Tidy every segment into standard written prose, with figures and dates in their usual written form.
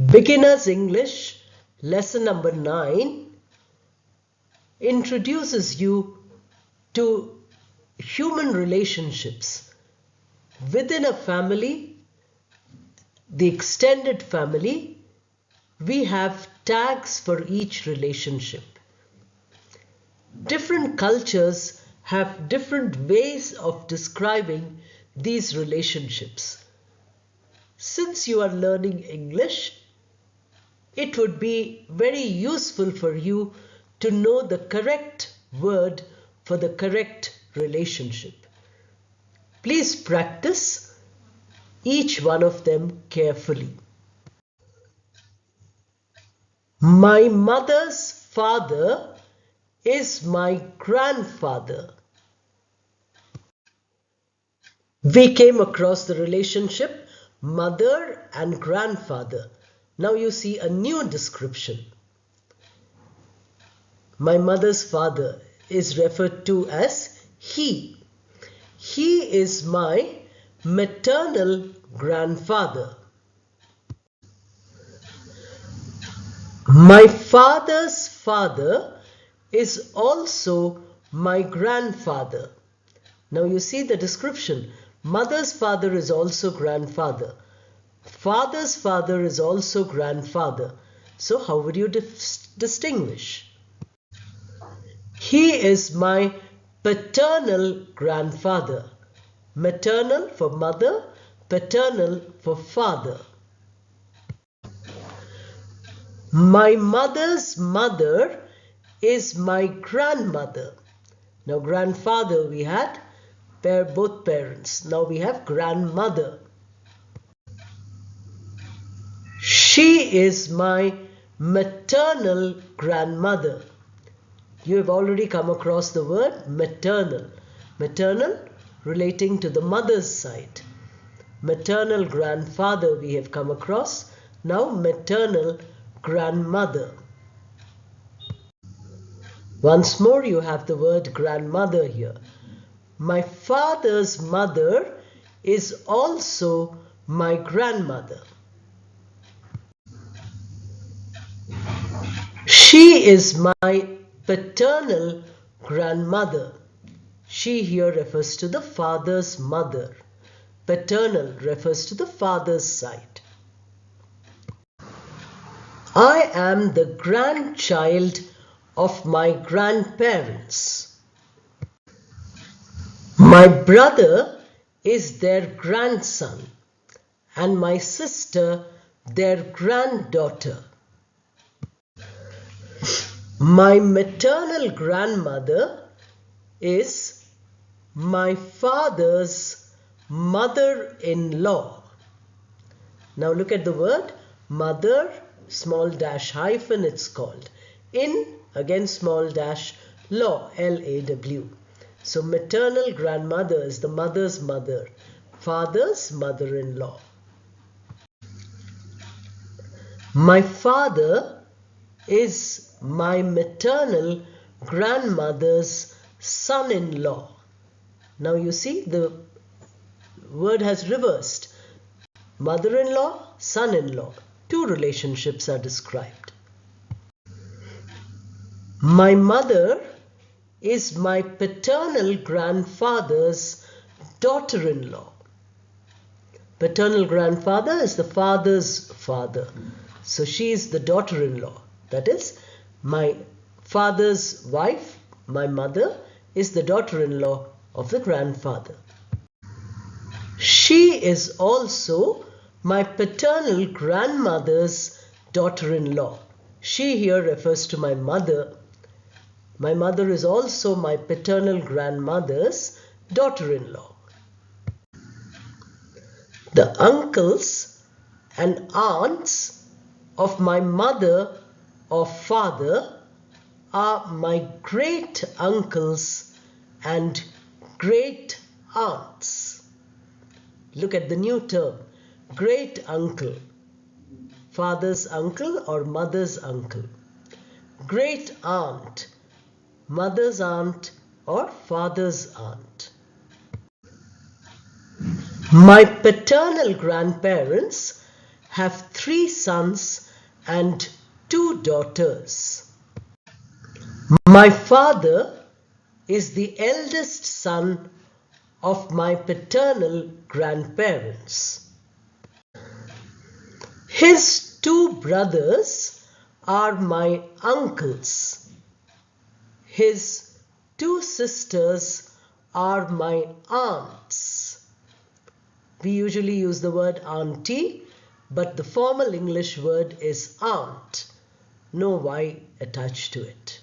Beginner's English, lesson number 9, introduces you to human relationships within a family, the extended family. We have tags for each relationship. Different cultures have different ways of describing these relationships. Since you are learning English, it would be very useful for you to know the correct word for the correct relationship. Please practice each one of them carefully. My mother's father is my grandfather. We came across the relationship mother and grandfather. Now you see a new description. My mother's father is referred to as he. He is my maternal grandfather. My father's father is also my grandfather. Now you see the description. Mother's father is also grandfather. Father's father is also grandfather. So how would you distinguish? He is my paternal grandfather. Maternal for mother, paternal for father. My mother's mother is my grandmother. Now grandfather we had both parents. Now we have grandmother. She is my maternal grandmother. You have already come across the word maternal. Maternal relating to the mother's side. Maternal grandfather we have come across. Now maternal grandmother. Once more you have the word grandmother here. My father's mother is also my grandmother. She is my paternal grandmother. She here refers to the father's mother. Paternal refers to the father's side. I am the grandchild of my grandparents. My brother is their grandson and my sister their granddaughter. My maternal grandmother is my father's mother-in-law. Now look at the word mother, small dash hyphen it's called. In, again small dash, law, L-A-W. So maternal grandmother is the mother's mother, father's mother-in-law. My father is my maternal grandmother's son-in-law. Now you see the word has reversed. Mother-in-law, son-in-law. Two relationships are described. My mother is my paternal grandfather's daughter-in-law. Paternal grandfather is the father's father. So she is the daughter-in-law. That is, my father's wife, my mother, is the daughter-in-law of the grandfather. She is also my paternal grandmother's daughter-in-law. She here refers to my mother. My mother is also my paternal grandmother's daughter-in-law. The uncles and aunts of my mother or father are my great uncles and great aunts. Look at the new term, great uncle, father's uncle or mother's uncle. Great aunt, mother's aunt or father's aunt. My paternal grandparents have 3 sons and 2 daughters. My father is the eldest son of my paternal grandparents. His 2 brothers are my uncles. His 2 sisters are my aunts. We usually use the word auntie, but the formal English word is aunt. No Y attached to it.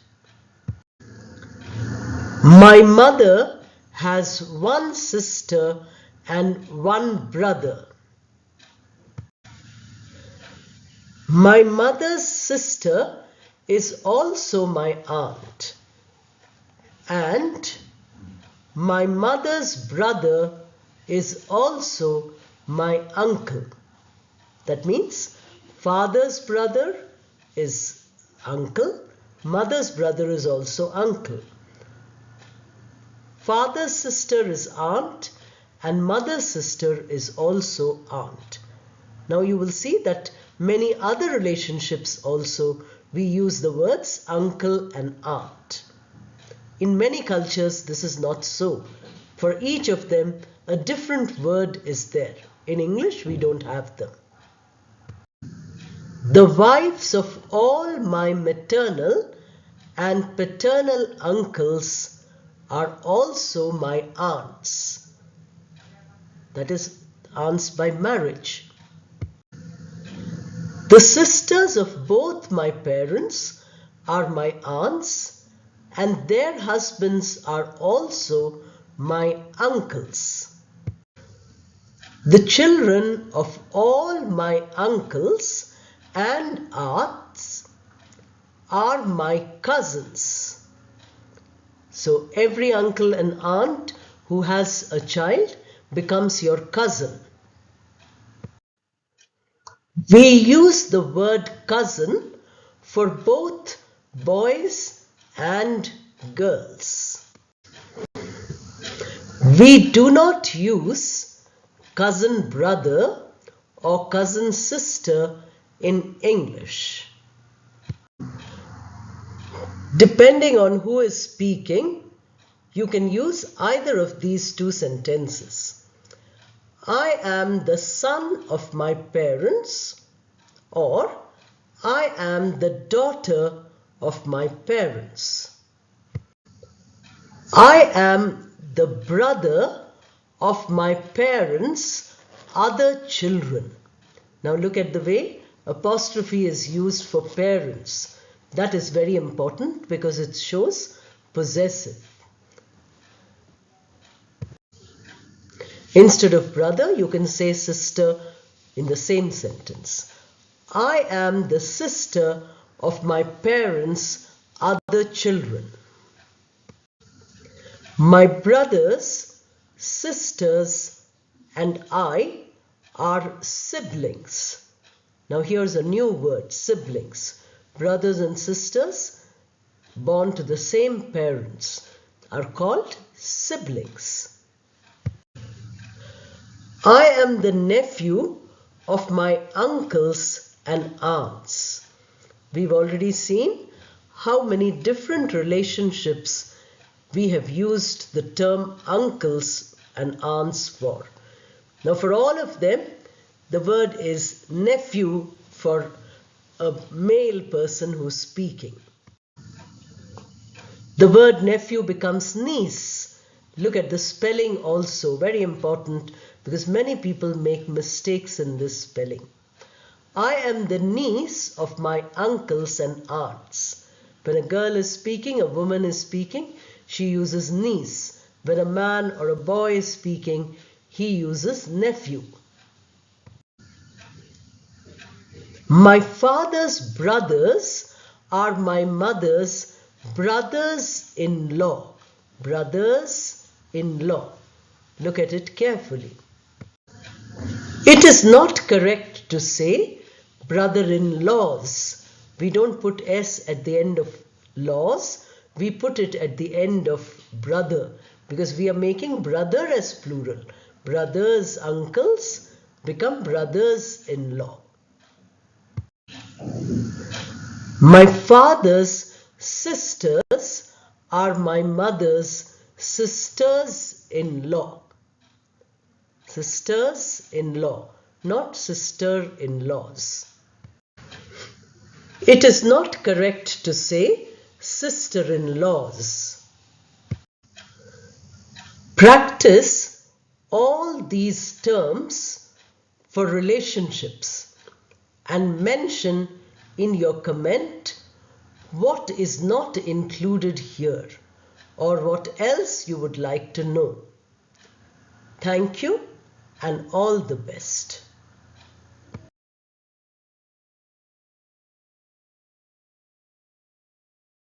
My mother has 1 sister and 1 brother. My mother's sister is also my aunt, and my mother's brother is also my uncle. That means father's brother is uncle, mother's brother is also uncle. Father's sister is aunt and mother's sister is also aunt. Now you will see that many other relationships also we use the words uncle and aunt. In many cultures this is not so. For each of them a different word is there. In English we don't have them. The wives of all my maternal and paternal uncles are also my aunts. That is, aunts by marriage. The sisters of both my parents are my aunts, and their husbands are also my uncles. The children of all my uncles and aunts are my cousins. So every uncle and aunt who has a child becomes your cousin. We use the word cousin for both boys and girls. We do not use cousin brother or cousin sister in English. Depending on who is speaking, you can use either of these 2 sentences. I am the son of my parents, or I am the daughter of my parents. I am the brother of my parents' other children. Now look at the way apostrophe is used for parents. That is very important because it shows possessive. Instead of brother, you can say sister in the same sentence. I am the sister of my parents' other children. My brothers, sisters, and I are siblings. Now here's a new word, siblings. Brothers and sisters born to the same parents are called siblings. I am the nephew of my uncles and aunts. We've already seen how many different relationships we have used the term uncles and aunts for. Now for all of them, the word is nephew for a male person who's speaking. The word nephew becomes niece. Look at the spelling also, very important because many people make mistakes in this spelling. I am the niece of my uncles and aunts. When a girl is speaking, a woman is speaking, she uses niece. When a man or a boy is speaking, he uses nephew. My father's brothers are my mother's brothers-in-law. Brothers-in-law. Look at it carefully. It is not correct to say brother-in-laws. We don't put S at the end of laws. We put it at the end of brother because we are making brother as plural. Brothers, uncles become brothers-in-law. My father's sisters are my mother's sisters-in-law. Sisters-in-law, not sister-in-laws. It is not correct to say sister-in-laws. Practice all these terms for relationships and mention in your comment what is not included here or what else you would like to know. Thank you and all the best.